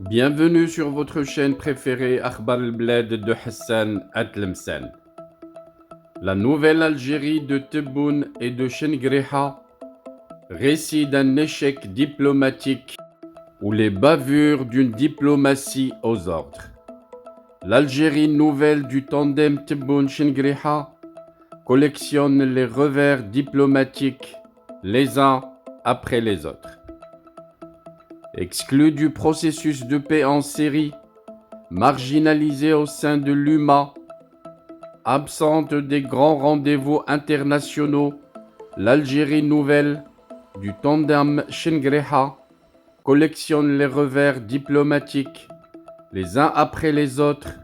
Bienvenue sur votre chaîne préférée Akhbar al-Bled de Hassan Atlemsen. La nouvelle Algérie de Tebboune et de Chengreha, récit d'un échec diplomatique ou les bavures d'une diplomatie aux ordres. L'Algérie nouvelle du tandem Tebboune-Chengreha collectionne les revers diplomatiques les uns après les autres. Exclue du processus de paix en Syrie, marginalisée au sein de l'UMA, absente des grands rendez-vous internationaux, l'Algérie nouvelle du tandem Chengreha collectionne les revers diplomatiques les uns après les autres,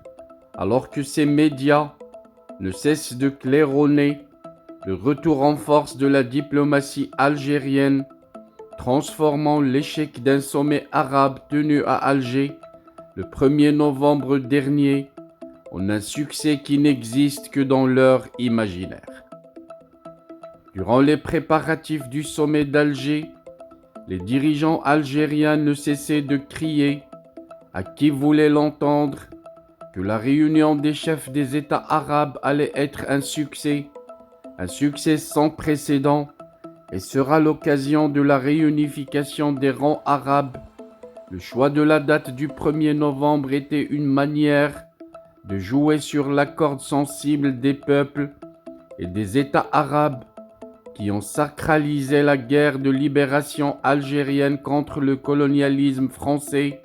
alors que ses médias ne cessent de claironner le retour en force de la diplomatie algérienne, transformant l'échec d'un sommet arabe tenu à Alger le 1er novembre dernier en un succès qui n'existe que dans leur imaginaire. Durant les préparatifs du sommet d'Alger, les dirigeants algériens ne cessaient de crier, à qui voulait l'entendre, que la réunion des chefs des États arabes allait être un succès sans précédent, et sera l'occasion de la réunification des rangs arabes. Le choix de la date du 1er novembre était une manière de jouer sur la corde sensible des peuples et des États arabes qui ont sacralisé la guerre de libération algérienne contre le colonialisme français.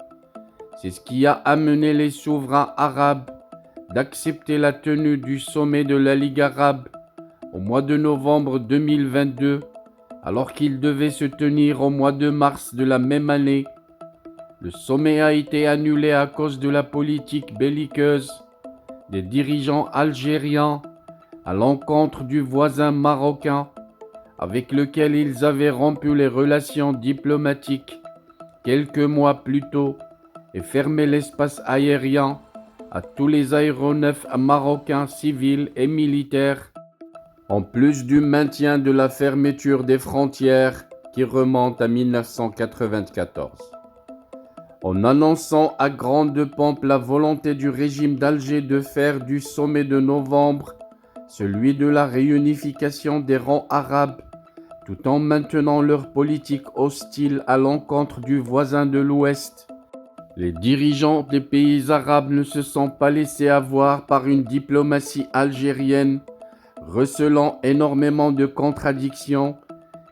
C'est ce qui a amené les souverains arabes d'accepter la tenue du sommet de la Ligue arabe au mois de novembre 2022, alors qu'il devait se tenir au mois de mars de la même année. Le sommet a été annulé à cause de la politique belliqueuse des dirigeants algériens à l'encontre du voisin marocain avec lequel ils avaient rompu les relations diplomatiques quelques mois plus tôt et fermé l'espace aérien à tous les aéronefs marocains civils et militaires, en plus du maintien de la fermeture des frontières qui remonte à 1994. En annonçant à grande pompe la volonté du régime d'Alger de faire du sommet de novembre celui de la réunification des rangs arabes, tout en maintenant leur politique hostile à l'encontre du voisin de l'Ouest, les dirigeants des pays arabes ne se sont pas laissés avoir par une diplomatie algérienne recelant énormément de contradictions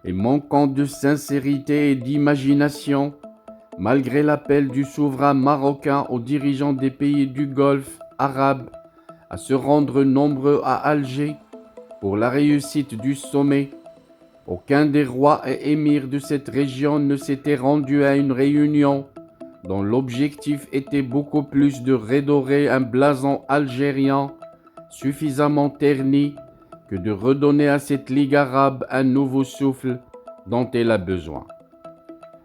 et manquant de sincérité et d'imagination, malgré l'appel du souverain marocain aux dirigeants des pays du Golfe arabe à se rendre nombreux à Alger pour la réussite du sommet. Aucun des rois et émirs de cette région ne s'était rendu à une réunion dont l'objectif était beaucoup plus de redorer un blason algérien suffisamment terni que de redonner à cette Ligue arabe un nouveau souffle dont elle a besoin.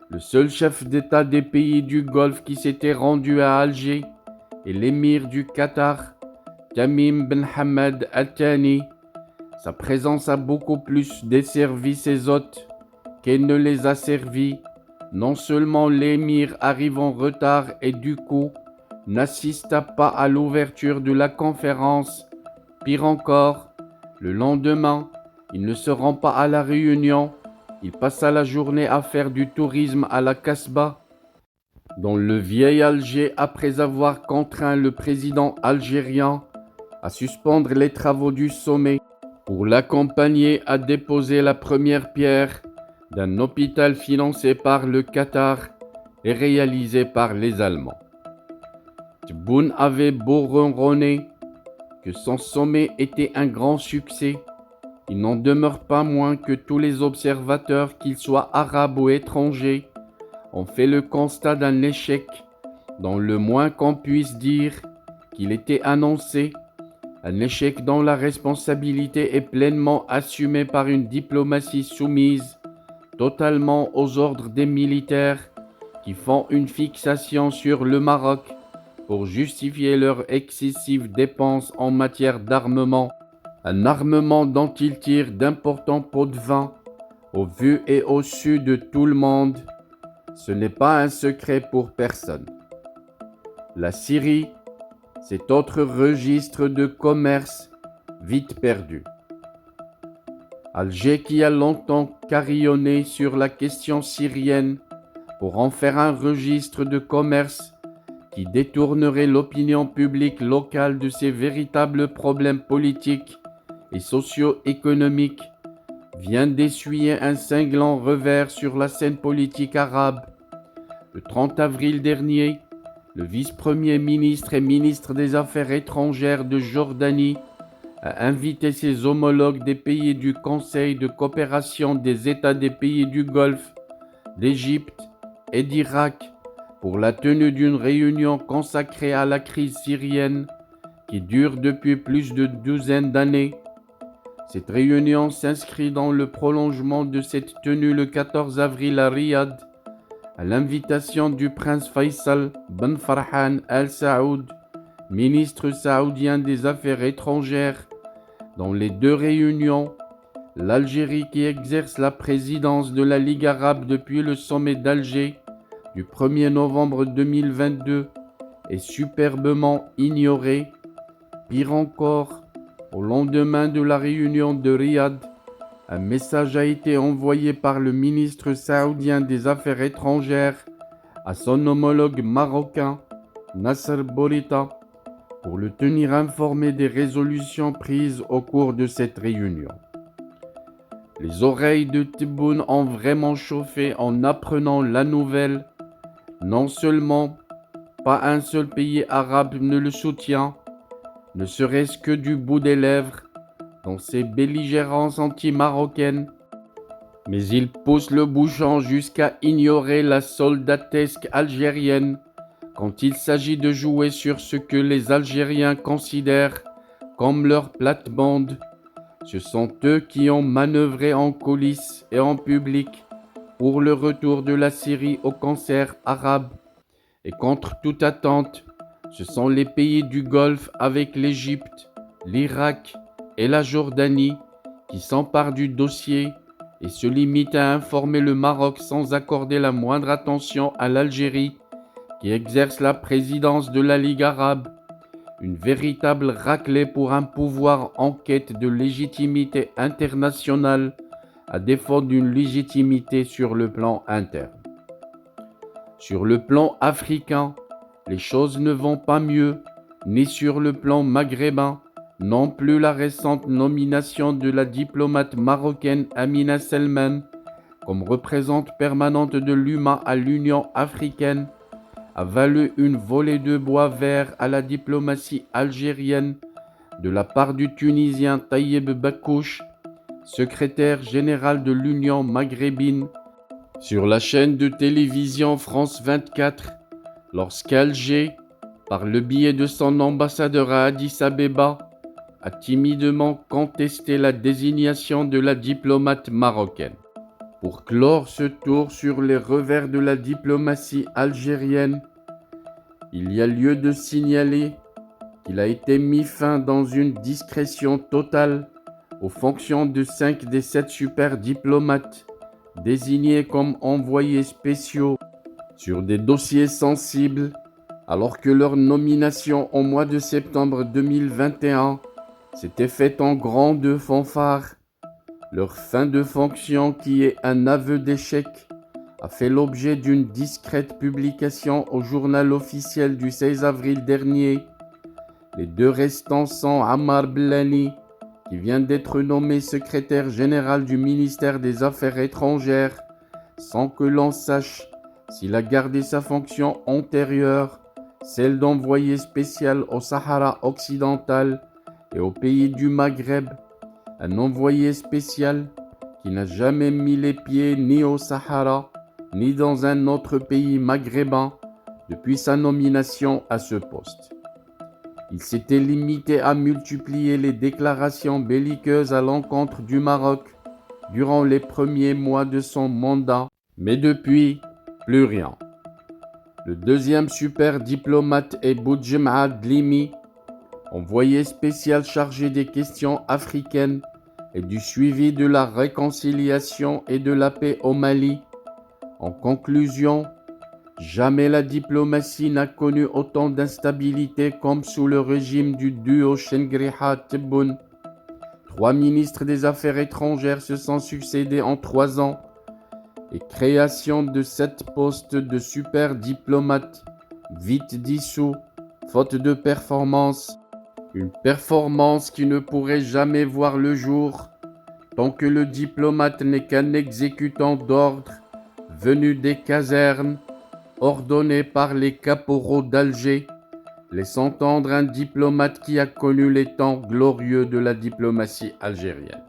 Le seul chef d'État des pays du Golfe qui s'était rendu à Alger est l'émir du Qatar, Tamim Ben Hamad Al Thani. Sa présence a beaucoup plus desservi ses hôtes qu'elle ne les a servis. Non seulement l'émir arrive en retard et du coup n'assista pas à l'ouverture de la conférence, pire encore, le lendemain, il ne se rend pas à la réunion, il passa la journée à faire du tourisme à la Casbah, dans le vieil Alger, après avoir contraint le président algérien à suspendre les travaux du sommet pour l'accompagner à déposer la première pierre d'un hôpital financé par le Qatar et réalisé par les Allemands. Tebboune avait beau ronronner que son sommet était un grand succès, il n'en demeure pas moins que tous les observateurs, qu'ils soient arabes ou étrangers, ont fait le constat d'un échec dont le moins qu'on puisse dire qu'il était annoncé, un échec dont la responsabilité est pleinement assumée par une diplomatie soumise totalement aux ordres des militaires qui font une fixation sur le Maroc pour justifier leurs excessives dépenses en matière d'armement, un armement dont ils tirent d'importants pots de vin au vu et au su de tout le monde. Ce n'est pas un secret pour personne. La Syrie, cet autre registre de commerce vite perdu. Alger qui a longtemps carillonné sur la question syrienne pour en faire un registre de commerce qui détournerait l'opinion publique locale de ses véritables problèmes politiques et socio-économiques, vient d'essuyer un cinglant revers sur la scène politique arabe. Le 30 avril dernier, le vice-premier ministre et ministre des Affaires étrangères de Jordanie a invité ses homologues des pays du Conseil de coopération des États des pays du Golfe, d'Égypte et d'Irak pour la tenue d'une réunion consacrée à la crise syrienne qui dure depuis plus de douzaine d'années. Cette réunion s'inscrit dans le prolongement de cette tenue le 14 avril à Riyad, à l'invitation du prince Faisal Ben Farhan Al Saoud, ministre saoudien des Affaires étrangères. Dans les deux réunions, l'Algérie qui exerce la présidence de la Ligue arabe depuis le sommet d'Alger du 1er novembre 2022 est superbement ignorée. Pire encore, au lendemain de la réunion de Riyad, un message a été envoyé par le ministre saoudien des Affaires étrangères à son homologue marocain, Nasser Bourita, pour le tenir informé des résolutions prises au cours de cette réunion. Les oreilles de Tebboune ont vraiment chauffé en apprenant la nouvelle. Non seulement pas un seul pays arabe ne le soutient, ne serait-ce que du bout des lèvres, dans ses belligérances anti-marocaines, mais il pousse le bouchon jusqu'à ignorer la soldatesque algérienne quand il s'agit de jouer sur ce que les Algériens considèrent comme leur plate-bande. Ce sont eux qui ont manœuvré en coulisses et en public pour le retour de la Syrie au concert arabe. Et contre toute attente, ce sont les pays du Golfe avec l'Égypte, l'Irak et la Jordanie qui s'emparent du dossier et se limitent à informer le Maroc sans accorder la moindre attention à l'Algérie qui exerce la présidence de la Ligue arabe. Une véritable raclée pour un pouvoir en quête de légitimité internationale à défaut d'une légitimité sur le plan interne. Sur le plan africain, les choses ne vont pas mieux, ni sur le plan maghrébin, non plus. La récente nomination de la diplomate marocaine Amina Selman comme représentante permanente de l'UMA à l'Union africaine a valu une volée de bois vert à la diplomatie algérienne de la part du Tunisien Taïeb Bakouche, secrétaire général de l'Union maghrébine, sur la chaîne de télévision France 24, lorsqu'Alger, par le biais de son ambassadeur à Addis Abeba, a timidement contesté la désignation de la diplomate marocaine. Pour clore ce tour sur les revers de la diplomatie algérienne, il y a lieu de signaler qu'il a été mis fin dans une discrétion totale aux fonctions de 5 des 7 super diplomates désignés comme envoyés spéciaux sur des dossiers sensibles, alors que leur nomination au mois de septembre 2021 s'était faite en grande fanfare. Leur fin de fonction, qui est un aveu d'échec, a fait l'objet d'une discrète publication au journal officiel du 16 avril dernier. Les deux restants sont Ammar Blani, qui vient d'être nommé secrétaire général du ministère des Affaires étrangères, sans que l'on sache s'il a gardé sa fonction antérieure, celle d'envoyé spécial au Sahara occidental et aux pays du Maghreb, un envoyé spécial qui n'a jamais mis les pieds ni au Sahara, ni dans un autre pays maghrébin depuis sa nomination à ce poste. Il s'était limité à multiplier les déclarations belliqueuses à l'encontre du Maroc durant les premiers mois de son mandat, mais depuis, plus rien. Le deuxième super diplomate est Boudjema Dlimi, envoyé spécial chargé des questions africaines et du suivi de la réconciliation et de la paix au Mali. En conclusion, Jamais la diplomatie n'a connu autant d'instabilité comme sous le régime du duo Shengriha-Tebboune. 3 ministres des Affaires étrangères se sont succédés en 3 ans et création de 7 postes de super diplomates, vite dissous, faute de performance. Une performance qui ne pourrait jamais voir le jour tant que le diplomate n'est qu'un exécutant d'ordre venu des casernes, ordonné par les caporaux d'Alger, laissant entendre un diplomate qui a connu les temps glorieux de la diplomatie algérienne.